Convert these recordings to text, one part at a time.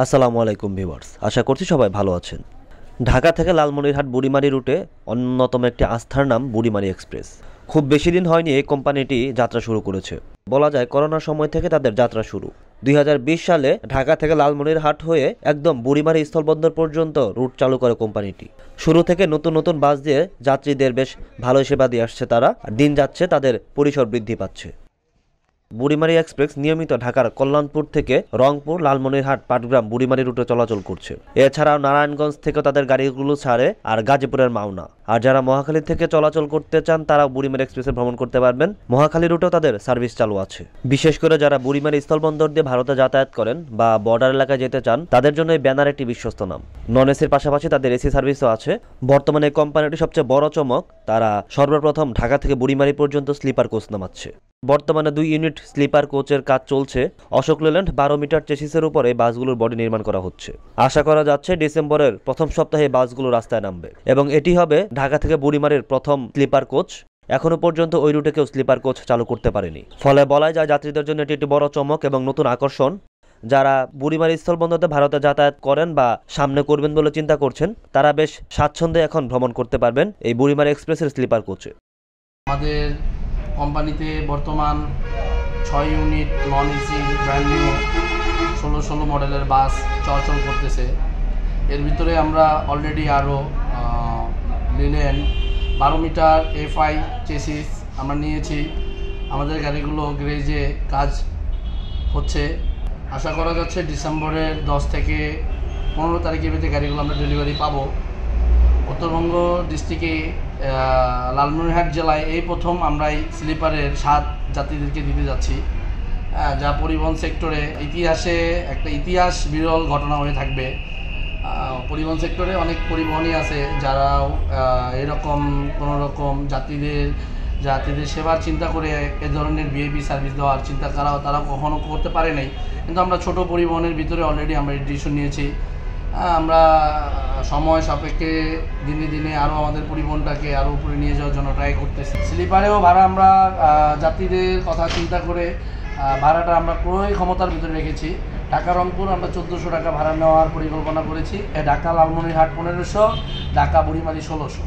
আসসালামু আলাইকুম ভিউয়ার্স, আশা করছি সবাই ভালো আছেন। ঢাকা থেকে লালমনিরহাট বুড়িমারি রুটে অন্যতম একটি আস্থার নাম বুড়িমারি এক্সপ্রেস। খুব বেশি দিন হয়নি এই কোম্পানিটি যাত্রা শুরু করেছে। বলা যায় করোনার সময় থেকে তাদের যাত্রা শুরু। 2020 সালে ঢাকা থেকে লালমনিরহাট হয়ে একদম বুড়িমারি স্থলবন্দর পর্যন্ত রুট চালু করে কোম্পানিটি। শুরু থেকে নতুন নতুন বাস দিয়ে যাত্রীদের বেশ ভালো সেবা দিয়ে আসছে তারা, আর দিন যাচ্ছে তাদের পরিসর বৃদ্ধি পাচ্ছে। বুড়িমারি এক্সপ্রেস নিয়মিত ঢাকার কল্যাণপুর থেকে রংপুর, লালমনিরহাট, পাটগ্রাম, বুড়িমারি রুটে চলাচল করছে। এছাড়াও নারায়ণগঞ্জ থেকেও তাদের গাড়িগুলো ছাড়ে, আর গাজীপুরের মাওনা। আর যারা মহাখালী থেকে চলাচল করতে চান তারা বুড়িমারি এক্সপ্রেসে ভ্রমণ করতে পারবেন। মহাখালী রুটেও তাদের সার্ভিস চালু আছে। বিশেষ করে যারা বুড়িমারি স্থলবন্দর দিয়ে ভারতে যাতায়াত করেন বা বর্ডার এলাকায় যেতে চান তাদের জন্য এই ব্যানার একটি বিশ্বস্ত নাম। নন এসির পাশাপাশি তাদের এসি সার্ভিসও আছে। বর্তমানে এই কোম্পানিটি সবচেয়ে বড় চমক, তারা সর্বপ্রথম ঢাকা থেকে বুড়িমারি পর্যন্ত স্লিপার কোচ নামাচ্ছে। বর্তমানে 2 ইউনিট স্লিপার কোচের কাজ চলছে। অশোক লেল্যান্ড 12 মিটার চেসিসের উপর এই বাসগুলোর বডি নির্মাণ করা হচ্ছে। আশা করা যাচ্ছে ডিসেম্বরের প্রথম সপ্তাহে বাসগুলো রাস্তায় নামবে এবং এটি হবে ঢাকা থেকে বুড়িমারির প্রথম স্লিপার কোচ। এখনো পর্যন্ত ওই রুটে কেউ স্লিপার কোচ চালু করতে পারেনি। ফলে বলাই যায় যাত্রীদের জন্য এটি একটি বড় চমক এবং নতুন আকর্ষণ। যারা বুড়িমারি স্থলবন্দরে ভারতে যাতায়াত করেন বা সামনে করবেন বলে চিন্তা করছেন তারা বেশ স্বাচ্ছন্দ্যে এখন ভ্রমণ করতে পারবেন এই বুড়িমারি এক্সপ্রেসের স্লিপার কোচে। আমাদের কোম্পানিতে বর্তমান 6 unit non AC brand new 16 মডেলের বাস চলাচল করতেছে। এর ভিতরে আমরা অলরেডি আরও লিলেন 12 মিটার এফআই চেসিস আমরা নিয়েছি। আমাদের গাড়িগুলো গ্যারেজে কাজ হচ্ছে। আশা করা যাচ্ছে ডিসেম্বরের 10 থেকে 15 তারিখের ভিতরে গাড়িগুলো আমরা ডেলিভারি পাবো। উত্তরবঙ্গ ডিস্ট্রিক্টে লালমনিরহাট জেলায় এই প্রথম আমরা এই স্লিপারের স্বাদ যাত্রীদেরকে দিতে যাচ্ছি, যা পরিবহন সেক্টরে ইতিহাসে একটা ইতিহাস বিরল ঘটনা হয়ে থাকবে। পরিবহন সেক্টরে অনেক পরিবহনই আছে যারা এরকম কোনো রকম যাত্রীদের সেবার চিন্তা করে এ ধরনের ভিআইপি সার্ভিস দেওয়ার চিন্তা তারা কখনো করতে পারে নাই। কিন্তু আমরা ছোট পরিবহনের ভিতরে অলরেডি আমরা ডিসিশন নিয়েছি। আমরা সময় সাপেক্ষে দিনে দিনে আরও আমাদের পরিবহনটাকে আরও উপরে নিয়ে যাওয়ার জন্য ট্রাই করতেছি। স্লিপারেও ভাড়া আমরা যাত্রীদের কথা চিন্তা করে ভাড়াটা আমরা ক্রয় ক্ষমতার ভিতরে রেখেছি। ঢাকা রংপুর আমরা 1400 টাকা ভাড়া নেওয়ার পরিকল্পনা করেছি। ঢাকা লালমনিরহাট 1500, ঢাকা বুড়িমারি 1600।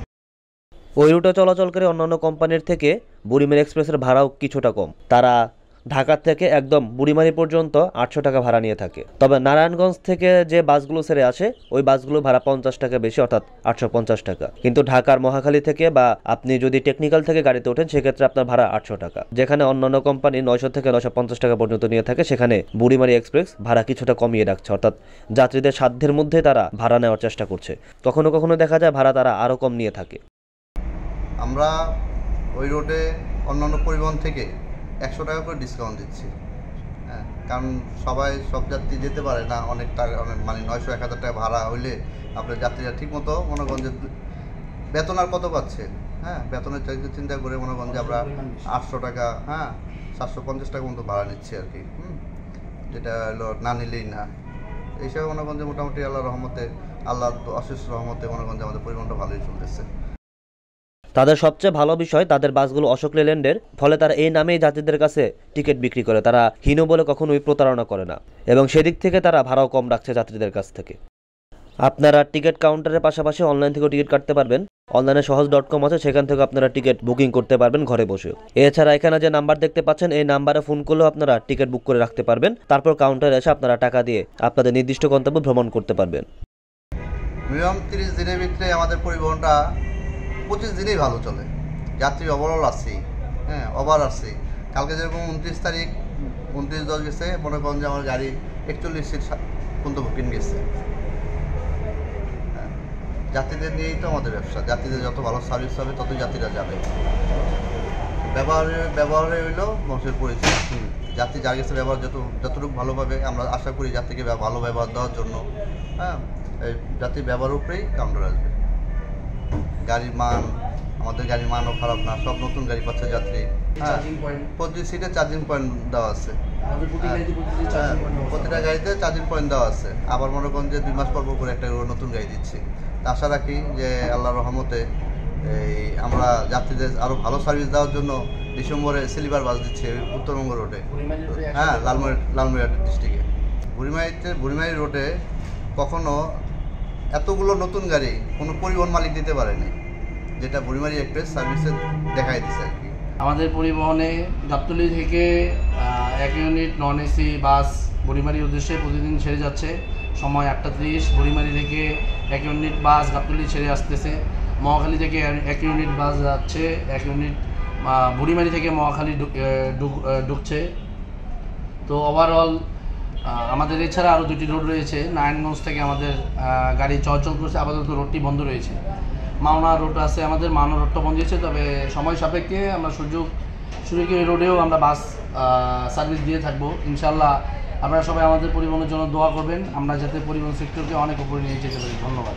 ওই রুটে চলাচলকারী অন্যান্য কোম্পানির থেকে বুড়িমারি এক্সপ্রেসের ভাড়াও কিছুটা কম। তারা ঢাকা থেকে একদম বুড়িমারি পর্যন্ত 800 টাকা ভাড়া নিয়ে থাকে। তবে নারায়ণগঞ্জ থেকে যে বাসগুলো ছেড়ে আসে ওই বাসগুলো ভাড়া 50 টাকা বেশি, অর্থাৎ 850 টাকা। কিন্তু ঢাকার মহাখালী থেকে বা আপনি যদি টেকনিক্যাল থেকে গাড়িতে ওঠেন সেক্ষেত্রে আপনার ভাড়া 800 টাকা। যেখানে অন্যান্য কোম্পানি 900 থেকে 950 টাকা পর্যন্ত নিয়ে থাকে, সেখানে বুড়িমারি এক্সপ্রেস ভাড়া কিছুটা কমিয়ে রাখছে, অর্থাৎ যাত্রীদের সাধ্যের মধ্যে তারা ভাড়া নেওয়ার চেষ্টা করছে। কখনো কখনো দেখা যায় ভাড়া তারা আরও কম নিয়ে থাকে। আমরা ওই রোডে অন্যান্য পরিবহন থেকে 100 টাকা করে ডিসকাউন্ট দিচ্ছি। হ্যাঁ, কারণ সব যাত্রী যেতে পারে না। অনেক টাকা, মানে 900-1000 টাকা ভাড়া হইলে আপনার যাত্রীরা ঠিকমতো মনে করেন যে বেতন আর কত পাচ্ছে। হ্যাঁ, বেতনের চিন্তা করে মনে করেন যে আমরা 800 টাকা, 750 টাকা মতো ভাড়া নিচ্ছি আর কি। যেটা হলো না নিলেই না। এইসব মনে করেন যে মোটামুটি আল্লাহর রহমতে, আল্লাহ অশেষ রহমতে মনে করেন যে আমাদের পরিবহনটা ভালোই চলতেছে। তাদের সবচেয়ে ভালো বিষয় তাদের বাসগুলো অশোক লেল্যান্ডের, ফলে তারা এই নামেই যাত্রীদের কাছে টিকিট বিক্রি করে। তারা হীন বলে কখনোই প্রতারণা করে না এবং সেদিক থেকে তারা ভাড়াও কম রাখছে যাত্রীদের কাছ থেকে। আপনারা টিকিট কাউন্টারের পাশাপাশি অনলাইন থেকেও টিকিট কাটতে পারবেন। অনলাইনে সহজ.com আছে, সেখান থেকে আপনারা টিকিট বুকিং করতে পারবেন ঘরে বসে। এছাড়া এখানে যে নাম্বার দেখতে পাচ্ছেন এই নাম্বারে ফোন করলেও আপনারা টিকিট বুক করে রাখতে পারবেন। তারপর কাউন্টারে এসে আপনারা টাকা দিয়ে আপনাদের নির্দিষ্ট গন্তব্যে ভ্রমণ করতে পারবেন। মিনিমাম 30 দিনের ভিতরে আমাদের পরিবহনটা 25 দিনেই ভালো চলে। যাত্রী ওভারঅল আসছি, ওভার আসছি। কালকে যেরকম 29 তারিখ 29/10 গেছে, মনে করেন যে আমার গাড়ি 41 সিট পর্যন্ত বুকিং গেছে। যাত্রীদের নিয়েই তো আমাদের ব্যবসা। যাত্রীদের যত ভালো সার্ভিস হবে ততই যাত্রীরা যাবে। ব্যবহারে হইলো মানুষের পরিচয়। যাত্রী যার কাছে ব্যবহার যতটুকু ভালোভাবে, আমরা আশা করি যাত্রীকে ভালো ব্যবহার দেওয়ার জন্য এই যাত্রীর ব্যবহারের উপরেই কাউন্টার আসবে। গাড়ির মান, আমাদের গাড়ির মানও খারাপ না, সব নতুন গাড়ি পাচ্ছে যাত্রী। প্রতি সিটে চার্জিং পয়েন্ট দেওয়া আছে। প্রতিটা গাড়িতে চার্জিং পয়েন্ট দেওয়া আছে। আবার মনে করেন যে 2 মাস পর করে একটা নতুন গাড়ি দিচ্ছি। আশা রাখি যে আল্লাহর রহমতে আমরা যাত্রীদের আরও ভালো সার্ভিস দেওয়ার জন্য ডিসেম্বরে স্লিপার বাস দিচ্ছে উত্তরবঙ্গ রোডে, লালমনিরহাট ডিস্ট্রিক্টে। বুড়িমারি রোডে কখনো এতগুলো নতুন গাড়ি কোনো পরিবহন মালিক দিতে পারেনি, যেটা বুড়িমারি এক্সপ্রেস সার্ভিসে দেখাই দিচ্ছে আর কি। আমাদের পরিবহনে গাবতলী থেকে 1 ইউনিট নন এসি বাস বুড়িমারির উদ্দেশ্যে প্রতিদিন ছেড়ে যাচ্ছে। সময় 8:30। বুড়িমারি থেকে 1 ইউনিট বাস গাবতলী ছেড়ে আসতেছে। মহাখালী থেকে 1 ইউনিট বাস যাচ্ছে, 1 ইউনিট বুড়িমারি থেকে মহাখালী ঢুকছে। তো ওভারঅল আমাদের এছাড়া আরও 2টি রোড রয়েছে। নারায়ণগঞ্জ থেকে আমাদের গাড়ি চলাচল করছে, আপাতত রোডটি বন্ধ রয়েছে। মাওনা রোড আছে, আমাদের মাওনা রোডটা বন্ধ হয়েছে, তবে সময় সাপেক্ষে আমরা সুযোগে রোডেও আমরা বাস সার্ভিস দিয়ে থাকবো ইনশাল্লাহ। আপনারা সবাই আমাদের পরিবহনের জন্য দোয়া করবেন, আমরা যাতে পরিবহন সেক্টরকে অনেক উপরে নিয়ে যেতে পারি। ধন্যবাদ।